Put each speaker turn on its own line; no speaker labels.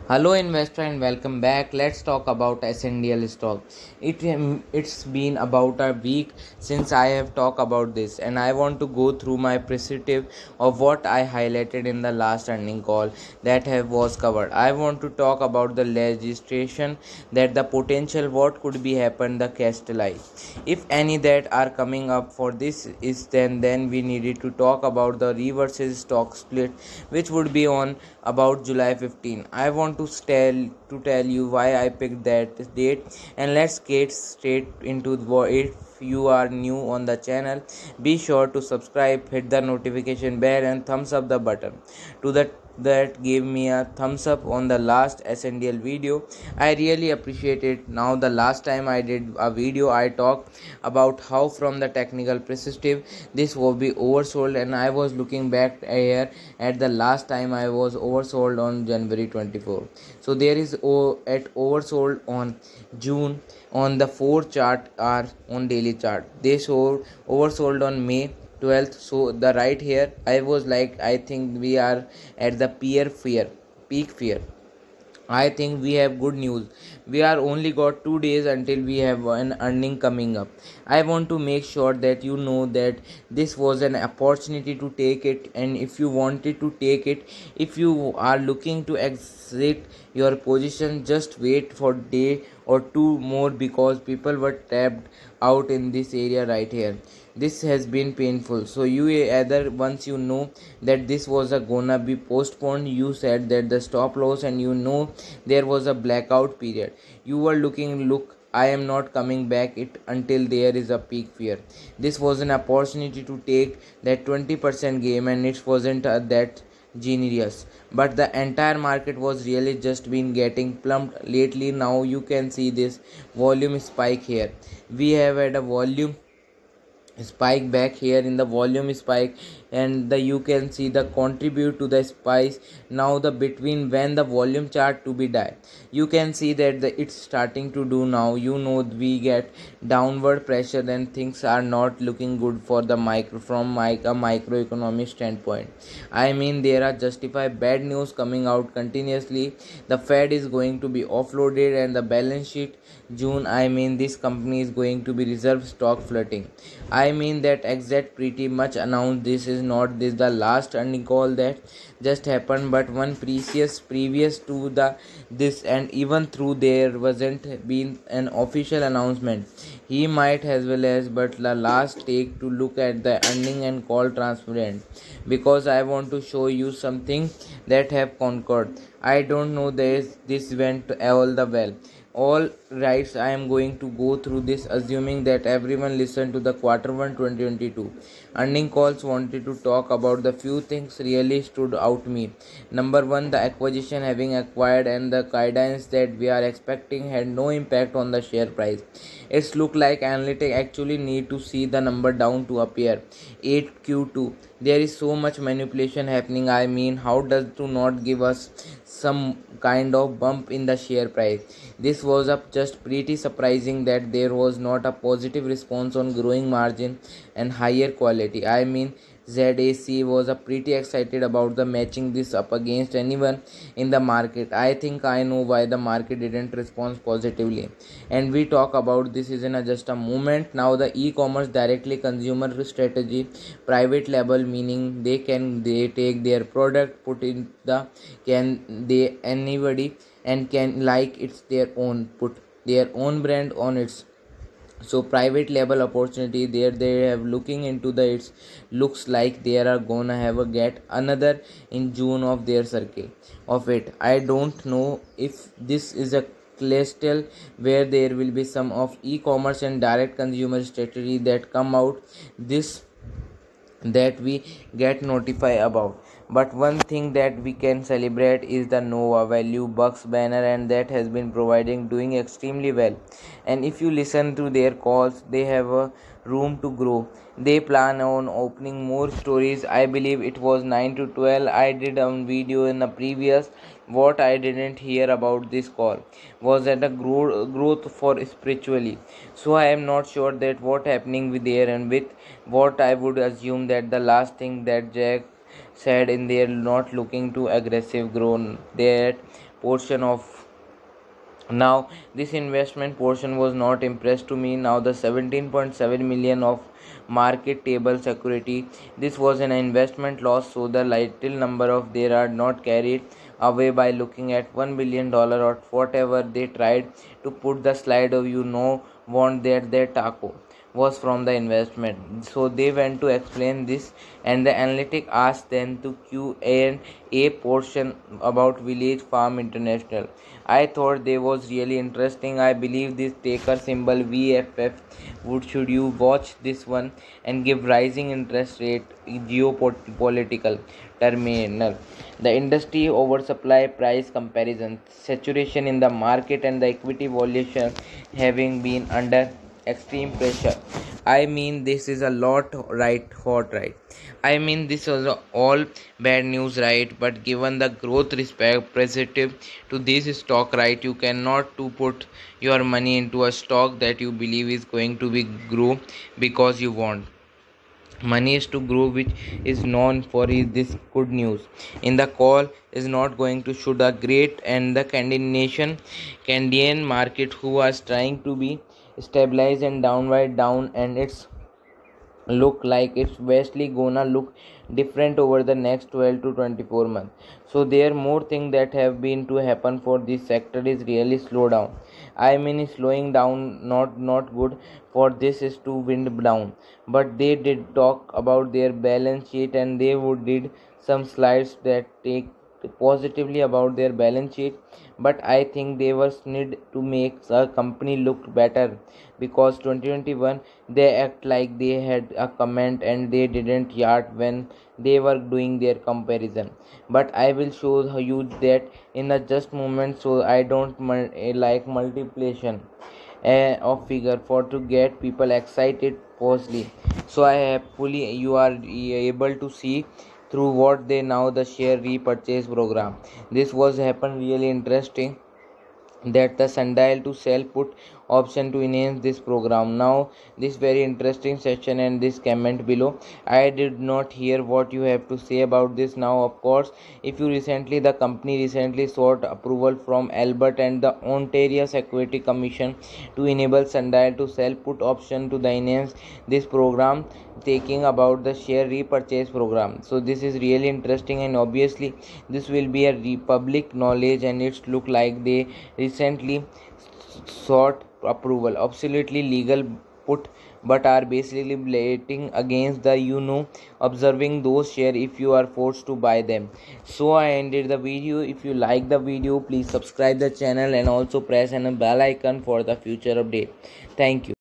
Hello investor and welcome back. Let's talk about SNDL stock. It's been about a week since I have talked about this, and I want to go through my perspective of what I highlighted in the last earning call that have was covered. I want to talk about the legislation, that the potential what could be happen, the catalyze, if any, that are coming up for this is then we needed to talk about the reverses stock split, which would be on about July 15. I want to tell you why I picked that date, and let's get straight into it. If you are new on the channel, be sure to subscribe, hit the notification bell, and thumbs up the button to that gave me a thumbs up on the last SNDL video. I really appreciate it. Now, the last time I did a video, I talked about how from the technical perspective this will be oversold, and I was looking back here at the last time I was oversold on January 24. So there is at oversold on June on the 4 chart are on daily chart. They showed oversold on May 12th. So the right here I was like, I think we are at the peak fear. I think we have good news. We are only got 2 days until we have an earning coming up. I want to make sure that you know that this was an opportunity to take it, and if you wanted to take it, if you are looking to exit your position, just wait for day or two more, because people were tapped out in this area right here. This has been painful. So you either, once you know that this was a gonna be postponed, you said that the stop loss, and you know there was a blackout period, you were looking, look, I am not coming back it until there is a peak fear. This was an opportunity to take that 20% game, and it wasn't that genius, but the entire market was really just been getting plumped lately. Now you can see this volume spike here. We have had a volume spike back here in the volume spike, and the you can see the contribute to the spice. Now the between when the volume chart to be die, you can see that it's starting to do. Now you know we get downward pressure, then things are not looking good for the microeconomic standpoint. I mean, there are justified bad news coming out continuously. The Fed is going to be offloaded, and the balance sheet June, I mean, this company is going to be reserve stock flooding. I mean that exact pretty much announced. This is not this the last earning call that just happened, but one previous to the this, and even through there wasn't been an official announcement. He might as well as, but the last take to look at the earning and call transparent, because I want to show you something that have conquered. I don't know this went all the well. All right, I am going to go through this assuming that everyone listened to the quarter 1 2022 earning calls. Wanted to talk about the few things really stood out me. Number one, the acquisition having acquired, and the guidance that we are expecting had no impact on the share price. It's look like analytics actually need to see the number down to appear 8Q2. There is so much manipulation happening. I mean, how does to not give us some kind of bump in the share price? This was up just pretty surprising that there was not a positive response on growing margin and higher quality. I mean, ZAC was a pretty excited about the matching this up against anyone in the market. I think I know why the market didn't respond positively, and we talk about this isn't just a moment. Now the e-commerce directly consumer strategy, private label, meaning they take their product, put in the can they anybody, and can like it's their own, put their own brand on its. So private label opportunity there, they have looking into the, it looks like they are gonna have a get another in June of their circle of it. I don't know if this is a cluster where there will be some of e-commerce and direct consumer strategy that come out this that we get notified about. But one thing that we can celebrate is the Nova Value Bucks banner, and that has been providing doing extremely well. And if you listen to their calls, they have a room to grow. They plan on opening more stories. I believe it was 9 to 12. I did a video in the previous. What I didn't hear about this call was that the growth for spiritually. So I am not sure that what happening with there, and with what I would assume that the last thing that Jack said in there, not looking to aggressive growth, that portion of. Now this investment portion was not impressed to me. Now the 17.7 million of market table security, this was an investment loss, so the little number of there are not carried away by looking at $1 billion or whatever they tried to put the slide of, want that their taco was from the investment. So they went to explain this, and the analytic asked them to Q&A portion about Village Farm International. I thought they was really interesting. I believe this taker symbol VFF would, should you watch this one, and give rising interest rate geopolitical terminal, the industry oversupply price comparison, saturation in the market, and the equity valuation having been under extreme pressure. I mean, this is a lot, right? Hot, right? I mean, this was all bad news, right? But given the growth respect positive to this stock, right, you cannot to put your money into a stock that you believe is going to be grow because you want. Money is to grow, which is known for is this good news in the call is not going to shoot a great, and the Canadian market who was trying to be stabilized and downward down, and it's look like it's vastly gonna look different over the next 12 to 24 months. So there are more things that have been to happen for this sector is really slow down. I mean, slowing down not good for this is to wind down. But they did talk about their balance sheet, and they would did some slides that take positively about their balance sheet. But I think they were need to make a company look better, because 2021 they act like they had a comment and they didn't yet when they were doing their comparison. But I will show you that in a just moment, so I don't like multiplication of figure for to get people excited firstly. So I have fully you are able to see through what they now the share repurchase program. This was happen really interesting, that the Sundial to sell put option to enhance this program. Now this very interesting section and this comment below. I did not hear what you have to say about this. Now of course, if you recently the company recently sought approval from Albert and the Ontario Security Commission to enable Sundial to sell put option to the enhance this program, taking about the share repurchase program. So this is really interesting, and obviously this will be a public knowledge, and it's look like they recently sought approval absolutely legal put, but are basically blating against the observing those share if you are forced to buy them. So I ended the video. If you like the video, please subscribe the channel and also press on a bell icon for the future update. Thank you.